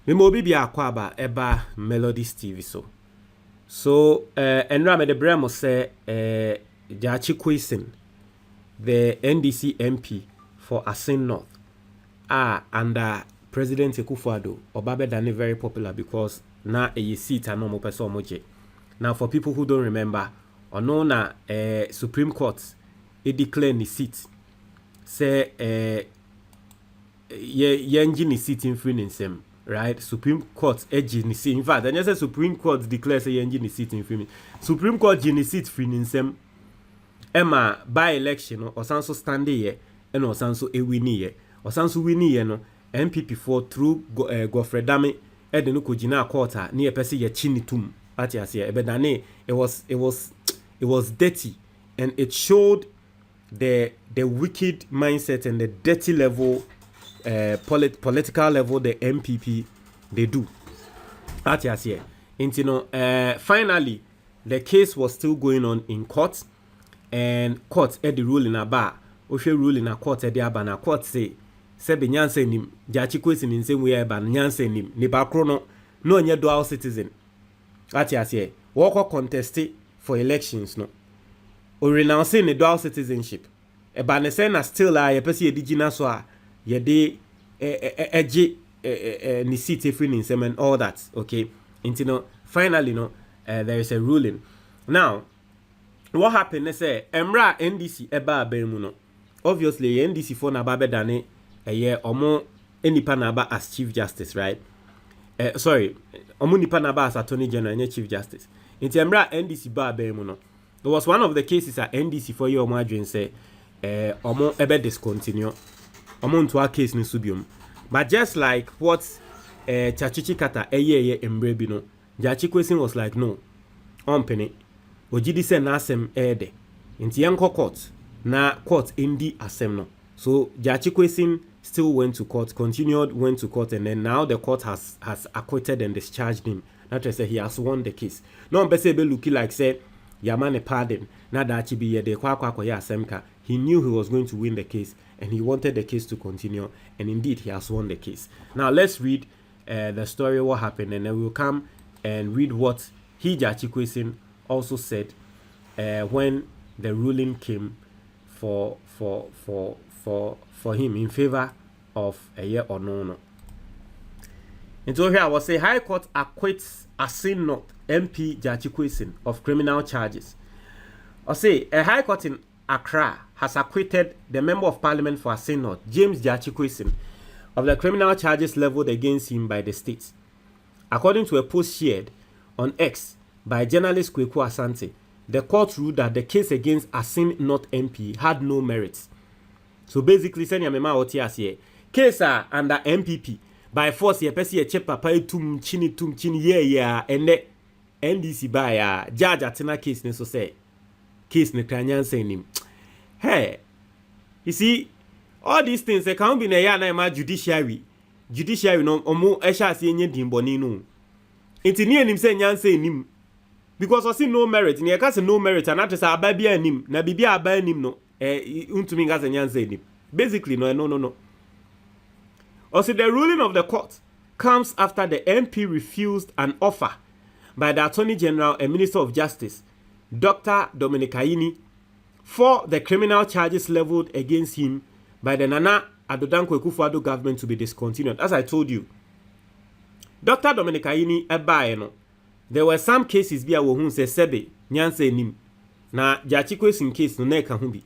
Me mo bi akwaba eba Melodies TV so enra me the bremo say Gyakye Quayson, the NDC MP for Asin North, under President Akufo-Addo, Obabe Dane very popular because na a seat and no person moje. Now for people who don't remember, or no na Supreme Court it declared the seat say ye engine seat in free in right? Supreme Court engine seat. In fact, and just Supreme Court declares a engine seat in free. Supreme Court engine seat free in sem. Emma by election or sanso stand here and or sanso a winnie ye or sanso winnie no MPP for through Godfred Dame edenu kujina quarter near pesi ye chinitum at yasia ebedane it was dirty and it showed the wicked mindset and the dirty level political level the MPP they do at yasia finally the case was still going on in court. And court the ruling about Oshe ruling a court the abana court say be nyanse nim Gyakye Quayson in same way ban nyanse nim ne ba krono no nye dual citizen ati ase wo contest for elections no o renounce ne dual citizenship e ba ne say na still a ye pese ye digina so a ye de eje ni seat free in same and all that okay into finally no there is a ruling now. What happened is Emra NDC eba abemu no. Obviously NDC for na babe dane eye omo enipa na ba as Chief Justice, right? Sorry, omo nipa na ba as Attorney General and Chief Justice. Inti Emra NDC ba abemu no. There was one of the cases at NDC for you omo adwen say omo ebe discontinue. Omo nto a case ni subium. But just like what Chachichi Kata eye embre no. Gyakye Quayson was like no. Penny. Ojidi se na asem ede inti yanko court na court indi asem no so Gyakye Quayson still went to court, went to court, and then now the court has acquitted and discharged him. That is, he has won the case. No one be looking like say yamane pardon na da chibi ye de kwa ya asemka. He knew he was going to win the case and he wanted the case to continue, and indeed he has won the case. Now let's read the story what happened, and then we'll come and read what Gyakye Quayson also said when the ruling came for him in favor of a year or no. And so here I was say High Court acquits Asin North MP Gyakye Quayson of criminal charges. I say a High Court in Accra has acquitted the Member of Parliament for Asin North, James Gyakye Quayson, of the criminal charges leveled against him by the state. According to a post shared on X by journalist Kweku Asante, the court ruled that the case against Asin North MP had no merits. So basically, send your mema otias here. Case under MPP by force ye pesi ye check papa tum chini yeah and the NDC by judge atena case ne so say case ne kranyan say nim. Hey, you see all these things they can't be na ya na ma judiciary no omo esha se nye dimboni no. Inti ni enim say nyan say nim. Because I see no merit. Ni eka say no merit and that is aba bia nim na bibia aba nim no untumi nga nyan say nim. Basically no. Also, the ruling of the court comes after the MP refused an offer by the Attorney General and Minister of Justice, Dr. Dominic Ayini, for the criminal charges leveled against him by the Nana Addo Akufo-Addo government to be discontinued. As I told you, Dr. Dominic Ayini no. There were some cases bia wo hu se sebe nyanse nim na Gyakye Quayson case no na ka hu bi.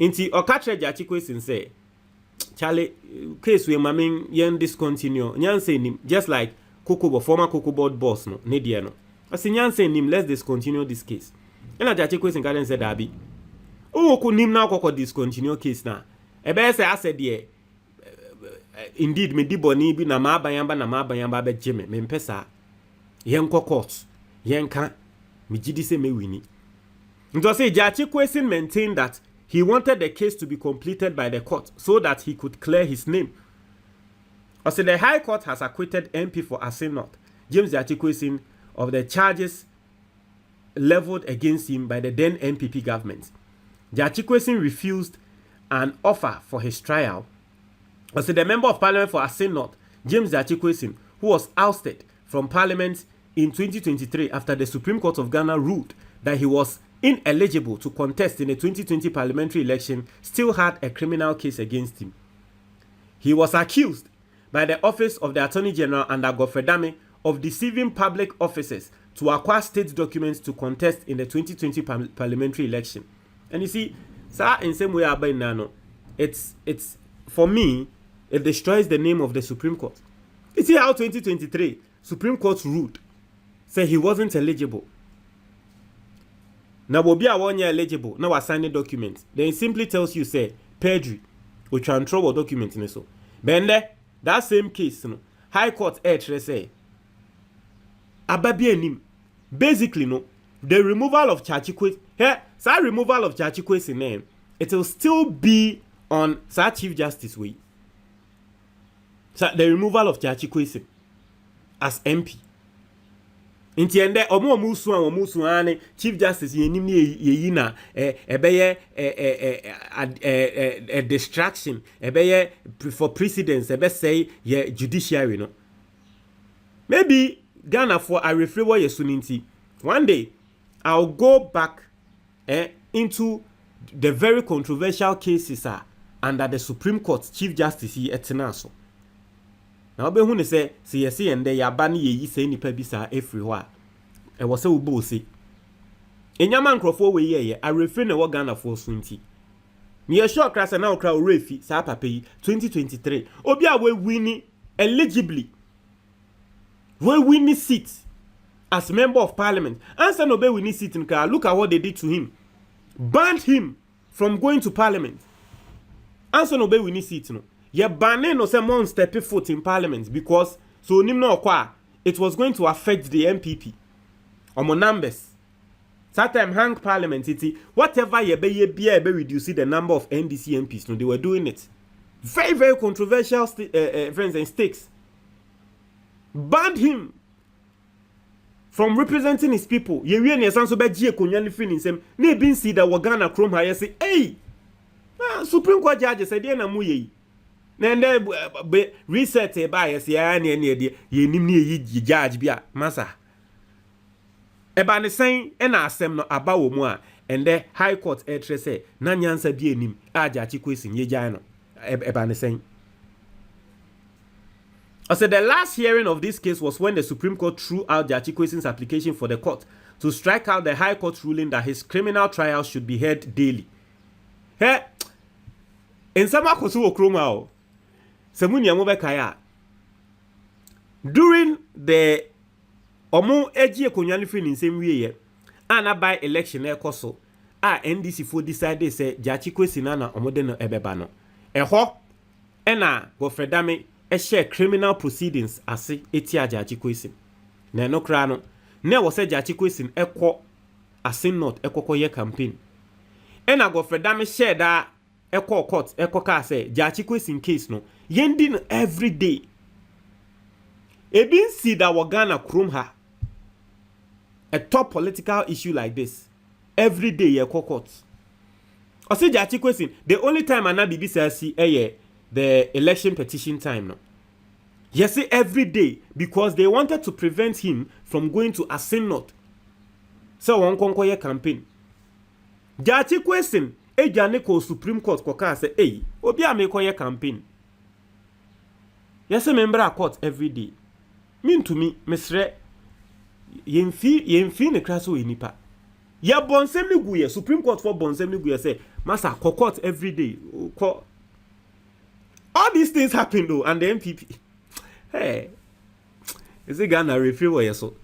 Inti okatre Gyakye Quayson say Charlie case we mamin yen discontinue nyanse nim just like former Cocoa Board boss no ne dia no. Asi nyanse nim let's discontinue this case. And Gyakye Quayson garden said abi. O ko nim na kokko discontinue case na. Ebe say ased there indeed me di boni bi na ma bayamba be jeme me mpesa yen court yen ka me gidi se me wini. Nto say Gyakye Quayson maintained that he wanted the case to be completed by the court so that he could clear his name. Also, the High Court has acquitted MP for Asin North, James Gyakye Quayson, of the charges leveled against him by the then MPP government. Gyakye Quayson refused an offer for his trial. Also, the Member of Parliament for Asin North, James Gyakye Quayson, who was ousted from Parliament in 2023 after the Supreme Court of Ghana ruled that he was ineligible to contest in the 2020 parliamentary election, still had a criminal case against him. He was accused by the Office of the Attorney General under Godfred Dame of deceiving public officers to acquire state documents to contest in the 2020 parliamentary election. And you see, sir, in same way it's for me, it destroys the name of the Supreme Court. You see how 2023 Supreme Court ruled, say he wasn't eligible. Now will be a 1 year eligible. Now I sign the document. Then it simply tells you say perjury, which are trouble document in so. Bende that same case, High Court say ababi basically the removal of Gyakye Quayson here. So removal of Gyakye Quayson name, it will still be on Sir Chief Justice way. So the removal of Gyakye Quayson as MP. Inti ende omo musu ane Chief Justice yenim ye na ebeye a distraction ebeye for precedence ebe say ye judiciary no. Maybe Ghana for I refer what yesuninti. One day I'll go back into the very controversial cases under the Supreme Court Chief Justice ye etenaso. Now be who say see and they yabani ye say nipa bisa everywhere. E was say ubo say. Enyama nkrofo we ye I refer na wo Ghana for sunti. Me sure class na okra refi sa papa yi 2023. Obi a we winning eligibly. We winning seat as member of parliament. Answer no be winning seat in car. Look at what they did to him. Banned him from going to parliament. Answer no be winning seat no. Ye banne no say mon step foot in parliament because so nim no kwa it was going to affect the MPP. Omo numbers. That time hang parliament whatever ye be reduce the number of NDC MPs. No, they were doing it. Very, very controversial friends and stakes. Banned him from representing his people. Ye really so be Gyakye Quayson feeling him. Ne bin see that Ghana Chrome higher say, hey, Supreme Court judge said na mu ye. Nende be reset e ba yes ya na ye nim ne ye judge bia masa. Eba ne sen e na asem no aba wo mu a ende High Court say na nyansa bi enim a Gyakye Quayson ye gyan no eba ne sen. I said the last hearing of this case was when the Supreme Court threw out Gyakye Quayson's application for the court to strike out the High Court ruling that his criminal trial should be heard daily. Hey, in some akosu during the Omo Gyakye Quayson free in same way and by election koso NDC for decided say Gyakye Quayson na omo de no ebeba no eho ena Godfred Dame share criminal proceedings ase etia Gyakye Quayson na no kra no na wo say Gyakye Quayson ekọ ase not ekọkọ ye campaign ena Godfred Dame share da ekọ court ekọ ka say Gyakye Quayson case no yendin every day ebin see that Ghana Chrome ha a top political issue like this every day ye court o say Gyakye Quayson the only time ana bibi say see the election petition time no. Yes, every day because they wanted to prevent him from going to Asinot. So one konkoye campaign. Gyakye Quayson ejane ko Supreme Court koka say hey obi amekoye campaign. Yes, member a court every day. Mean to me, Mr. Yemfi ne kraso enipa. Ya bonsem ni guye Supreme Court for bonsem ni guye say massa court every day. All these things happen though, and the MPP. Hey, is it Ghana refer what you so?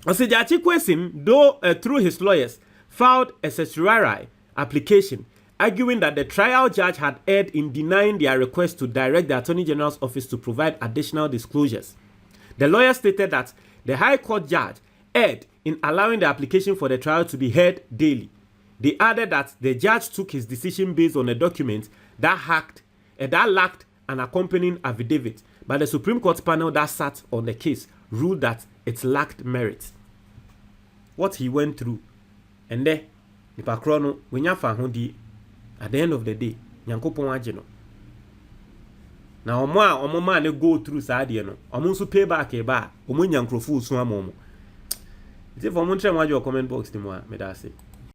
I say Gyakye Quayson, though through his lawyers, filed a certiorari application arguing that the trial judge had erred in denying their request to direct the Attorney General's office to provide additional disclosures. The lawyer stated that the High Court judge erred in allowing the application for the trial to be heard daily. They added that the judge took his decision based on a document that lacked an accompanying affidavit, but the Supreme Court panel that sat on the case ruled that it lacked merit. What he went through, and then nipa krono wenya fa hodi at the end of the day, Nyankopon agye no. na omo man they go through sadia no omo nso pay back e ba omo nya nkrofo so amomo. If omo ntre mo your comment box ni mo a me da say